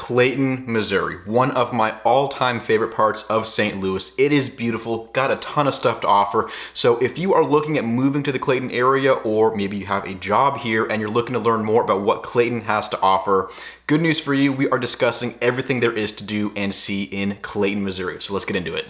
Clayton, Missouri, one of my all-time favorite parts of St. Louis. It is beautiful, got a ton of stuff to offer. So if you are looking at moving to the Clayton area, or maybe you have a job here and you're looking to learn more about what Clayton has to offer, good news for you, we are discussing everything there is to do and see in Clayton, Missouri. So let's get into it.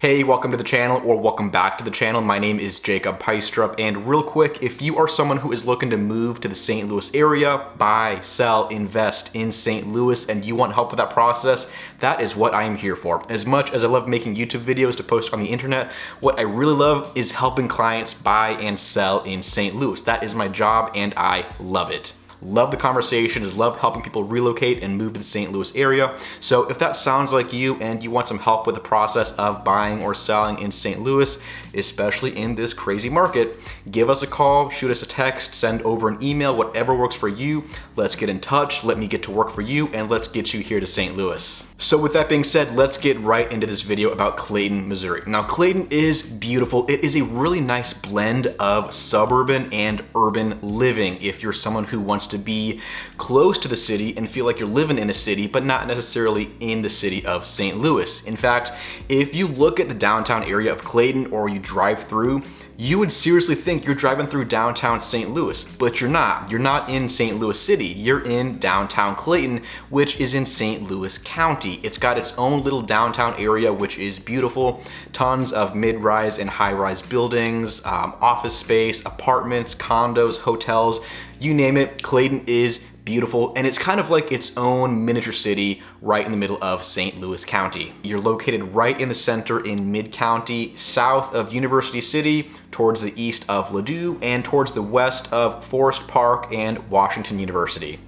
Hey, welcome to the channel, or welcome back to the channel. My name is Jacob Peistrup, and real quick, if you are someone who is looking to move to the St. Louis area, buy, sell, invest in St. Louis, and you want help with that process, that is what I am here for. As much as I love making YouTube videos to post on the internet, what I really love is helping clients buy and sell in St. Louis. That is my job, and I love it. Love the conversations, love helping people relocate and move to the St. Louis area. So if that sounds like you and you want some help with the process of buying or selling in St. Louis, especially in this crazy market, give us a call, shoot us a text, send over an email, whatever works for you. Let's get in touch, let me get to work for you, and let's get you here to St. Louis. So with that being said, let's get right into this video about Clayton, Missouri. Now, Clayton is beautiful. It is a really nice blend of suburban and urban living if you're someone who wants to be close to the city and feel like you're living in a city, but not necessarily in the city of St. Louis. In fact, if you look at the downtown area of Clayton or you drive through, you would seriously think you're driving through downtown St. Louis, but you're not. You're not in St. Louis City. You're in downtown Clayton, which is in St. Louis County. It's got its own little downtown area, which is beautiful. Tons of mid-rise and high-rise buildings, office space, apartments, condos, hotels, you name it. Clayton is beautiful, and it's kind of like its own miniature city right in the middle of St. Louis County. You're located right in the center in mid-county, south of University City, towards the east of Ladue, and towards the west of Forest Park and Washington University.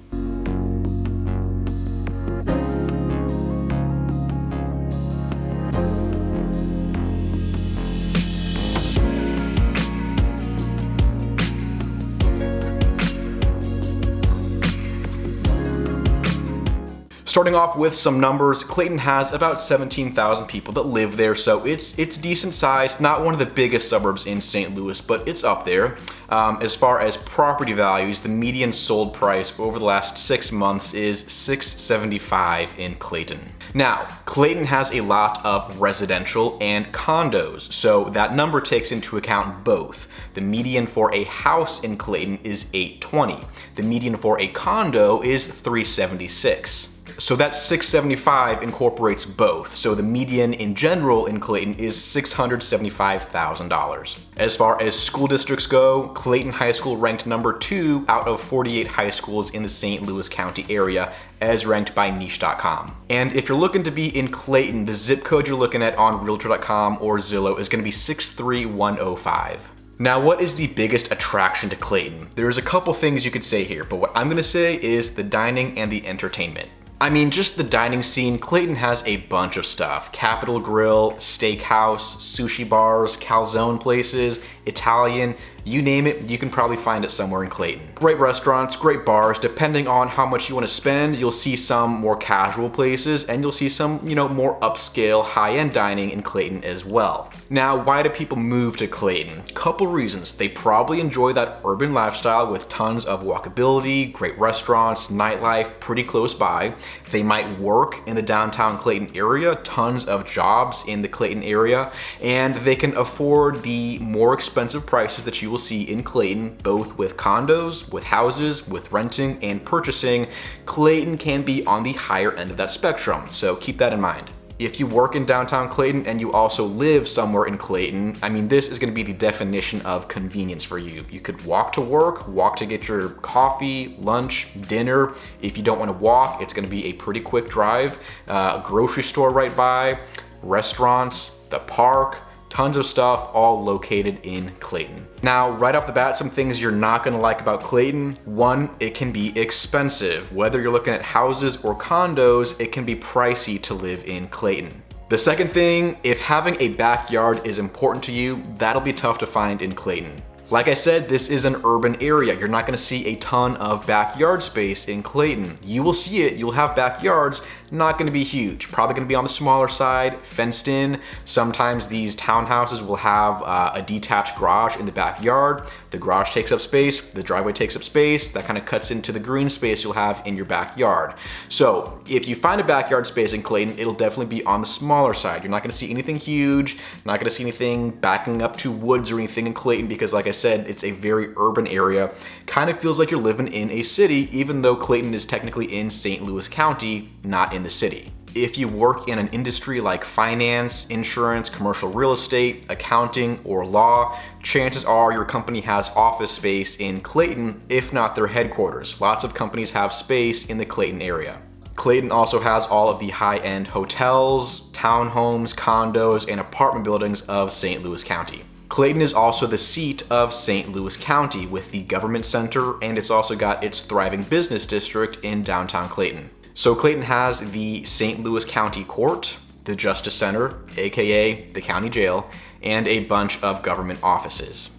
Starting off with some numbers, Clayton has about 17,000 people that live there, so it's decent sized, not one of the biggest suburbs in St. Louis, but it's up there. As far as property values, the median sold price over the last 6 months is $675 in Clayton. Now, Clayton has a lot of residential and condos, so that number takes into account both. The median for a house in Clayton is $820. The median for a condo is $376. So that $675 incorporates both. So the median in general in Clayton is $675,000. As far as school districts go, Clayton High School ranked number 2 out of 48 high schools in the St. Louis County area, as ranked by niche.com. And if you're looking to be in Clayton, the zip code you're looking at on realtor.com or Zillow is gonna be 63105. Now, what is the biggest attraction to Clayton? There's a couple things you could say here, but what I'm gonna say is the dining and the entertainment. I mean, just the dining scene, Clayton has a bunch of stuff. Capitol Grill, steakhouse, sushi bars, calzone places, Italian, you name it, you can probably find it somewhere in Clayton. Great restaurants, great bars. Depending on how much you want to spend, you'll see some more casual places and you'll see some, more upscale, high-end dining in Clayton as well. Now, why do people move to Clayton? Couple reasons. They probably enjoy that urban lifestyle with tons of walkability, great restaurants, nightlife pretty close by. They might work in the downtown Clayton area, tons of jobs in the Clayton area, and they can afford the more expensive prices that you will see in Clayton, both with condos, with houses, with renting and purchasing. Clayton can be on the higher end of that spectrum, so keep that in mind. If you work in downtown Clayton and you also live somewhere in Clayton, I mean, this is gonna be the definition of convenience for you. You could walk to work, walk to get your coffee, lunch, dinner. If you don't wanna walk, it's gonna be a pretty quick drive. A grocery store right by, restaurants, the park, tons of stuff all located in Clayton. Now, right off the bat, some things you're not gonna like about Clayton. One, it can be expensive. Whether you're looking at houses or condos, it can be pricey to live in Clayton. The second thing, if having a backyard is important to you, that'll be tough to find in Clayton. Like I said, this is an urban area. You're not gonna see a ton of backyard space in Clayton. You will see it, you'll have backyards, not going to be huge. Probably going to be on the smaller side, fenced in. Sometimes these townhouses will have a detached garage in the backyard. The garage takes up space, the driveway takes up space. That kind of cuts into the green space you'll have in your backyard. So if you find a backyard space in Clayton, it'll definitely be on the smaller side. You're not going to see anything huge, not going to see anything backing up to woods or anything in Clayton because, like I said, it's a very urban area. Kind of feels like you're living in a city, even though Clayton is technically in St. Louis County, not in the city. If you work in an industry like finance, insurance, commercial real estate, accounting, or law, chances are your company has office space in Clayton, if not their headquarters. Lots of companies have space in the Clayton area. Clayton also has all of the high-end hotels, townhomes, condos, and apartment buildings of St. Louis County. Clayton is also the seat of St. Louis County with the government center, and it's also got its thriving business district in downtown Clayton. So Clayton has the St. Louis County Court, the Justice Center, aka the county jail, and a bunch of government offices.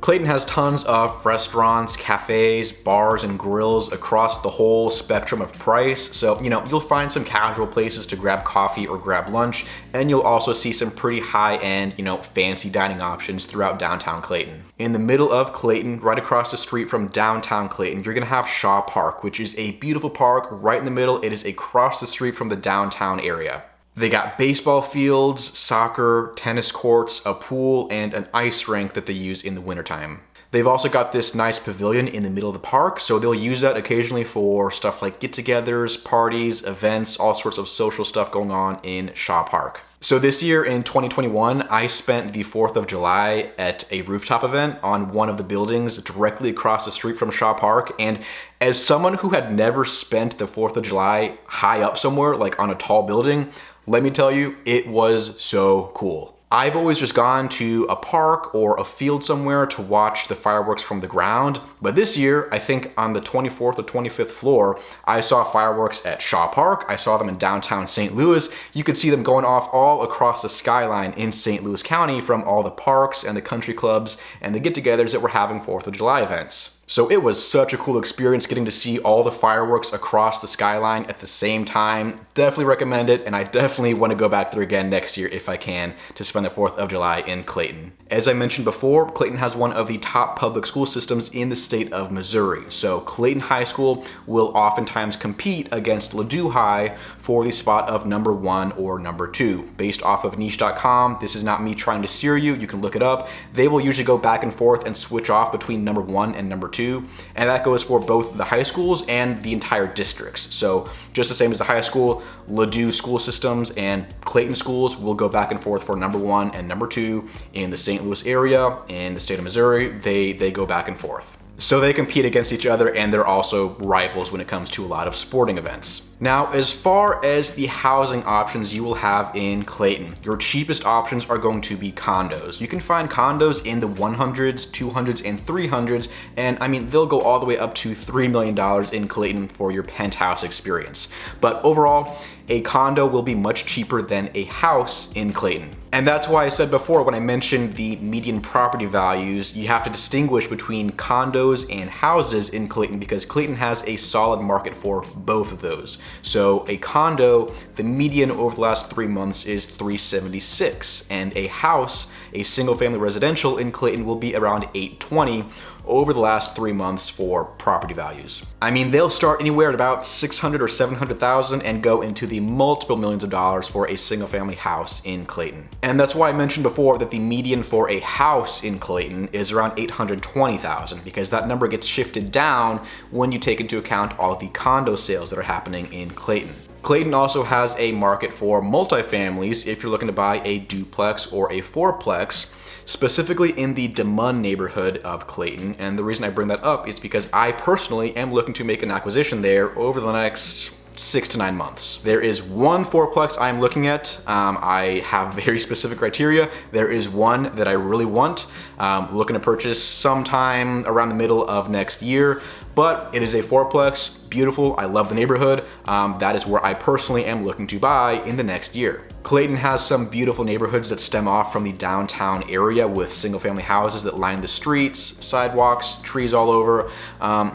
Clayton has tons of restaurants, cafes, bars, and grills across the whole spectrum of price. So, you'll find some casual places to grab coffee or grab lunch, and you'll also see some pretty high-end, fancy dining options throughout downtown Clayton. In the middle of Clayton, right across the street from downtown Clayton, you're gonna have Shaw Park, which is a beautiful park right in the middle. It is across the street from the downtown area. They got baseball fields, soccer, tennis courts, a pool, and an ice rink that they use in the wintertime. They've also got this nice pavilion in the middle of the park, so they'll use that occasionally for stuff like get-togethers, parties, events, all sorts of social stuff going on in Shaw Park. So this year in 2021, I spent the 4th of July at a rooftop event on one of the buildings directly across the street from Shaw Park. And as someone who had never spent the 4th of July high up somewhere, like on a tall building, let me tell you, it was so cool. I've always just gone to a park or a field somewhere to watch the fireworks from the ground, but this year, I think on the 24th or 25th floor, I saw fireworks at Shaw Park. I saw them in downtown St. Louis. You could see them going off all across the skyline in St. Louis County from all the parks and the country clubs and the get-togethers that were having 4th of July events. So it was such a cool experience getting to see all the fireworks across the skyline at the same time. Definitely recommend it, and I definitely want to go back there again next year if I can to spend the 4th of July in Clayton. As I mentioned before, Clayton has one of the top public school systems in the state of Missouri. So Clayton High School will oftentimes compete against Ladue High for the spot of number 1 or number 2. Based off of niche.com, this is not me trying to steer you, you can look it up. They will usually go back and forth and switch off between number 1 and number 2, and that goes for both the high schools and the entire districts. So just the same as the high school, Ladue school systems and Clayton schools will go back and forth for number 1 and number 2 in the St. Louis area, in the state of Missouri. They go back and forth. So they compete against each other, and they're also rivals when it comes to a lot of sporting events. Now, as far as the housing options you will have in Clayton, your cheapest options are going to be condos. You can find condos in the 100s, 200s, and 300s, and I mean, they'll go all the way up to $3 million in Clayton for your penthouse experience. But overall, a condo will be much cheaper than a house in Clayton. And that's why I said before when I mentioned the median property values, you have to distinguish between condos and houses in Clayton because Clayton has a solid market for both of those. So a condo, the median over the last 3 months is $376, and a house, a single family residential in Clayton, will be around $820 over the last 3 months for property values. I mean, they'll start anywhere at about $600,000 or $700,000 and go into the multiple millions of dollars for a single family house in Clayton. And that's why I mentioned before that the median for a house in Clayton is around $820,000 because that number gets shifted down when you take into account all of the condo sales that are happening in Clayton. Clayton also has a market for multifamilies if you're looking to buy a duplex or a fourplex, specifically in the DeMunn neighborhood of Clayton. And the reason I bring that up is because I personally am looking to make an acquisition there over the next 6 to 9 months. There is one fourplex I'm looking at. I have very specific criteria. There is one that I really want, looking to purchase sometime around the middle of next year, but it is a fourplex, beautiful. I love the neighborhood. That is where I personally am looking to buy in the next year. Clayton has some beautiful neighborhoods that stem off from the downtown area with single-family houses that line the streets, sidewalks, trees all over.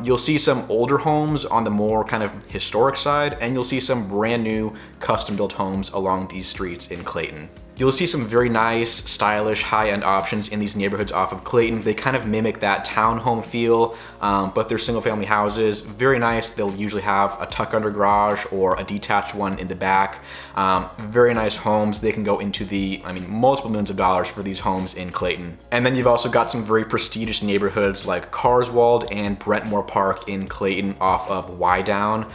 You'll see some older homes on the more kind of historic side, and you'll see some brand new custom-built homes along these streets in Clayton. You'll see some very nice, stylish, high-end options in these neighborhoods off of Clayton. They kind of mimic that townhome feel, but they're single-family houses. Very nice. They'll usually have a tuck-under garage or a detached one in the back. Very nice homes. They can go into the, multiple millions of dollars for these homes in Clayton. And then you've also got some very prestigious neighborhoods like Carswald and Brentmore Park in Clayton off of Wydown.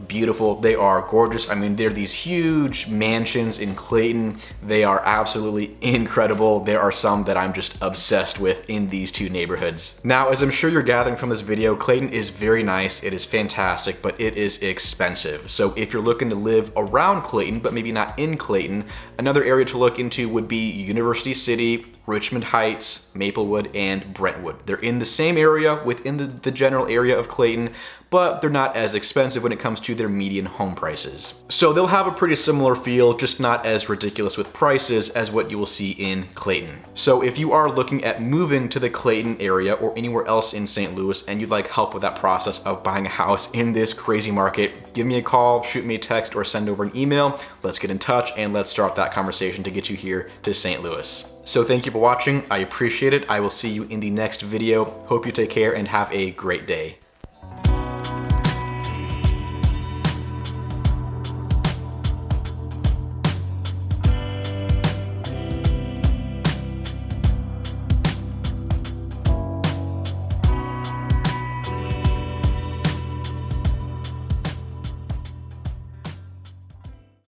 Beautiful. They are gorgeous. They're these huge mansions in Clayton. They are absolutely incredible. There are some that I'm just obsessed with in these two neighborhoods. Now, as I'm sure you're gathering from this video, Clayton is very nice. It is fantastic, but it is expensive. So if you're looking to live around Clayton, but maybe not in Clayton, another area to look into would be University City, Richmond Heights, Maplewood, and Brentwood. They're in the same area within the general area of Clayton, but they're not as expensive when it comes to their median home prices. So they'll have a pretty similar feel, just not as ridiculous with prices as what you will see in Clayton. So if you are looking at moving to the Clayton area or anywhere else in St. Louis and you'd like help with that process of buying a house in this crazy market, give me a call, shoot me a text, or send over an email. Let's get in touch and let's start that conversation to get you here to St. Louis. So thank you for watching. I appreciate it. I will see you in the next video. Hope you take care and have a great day.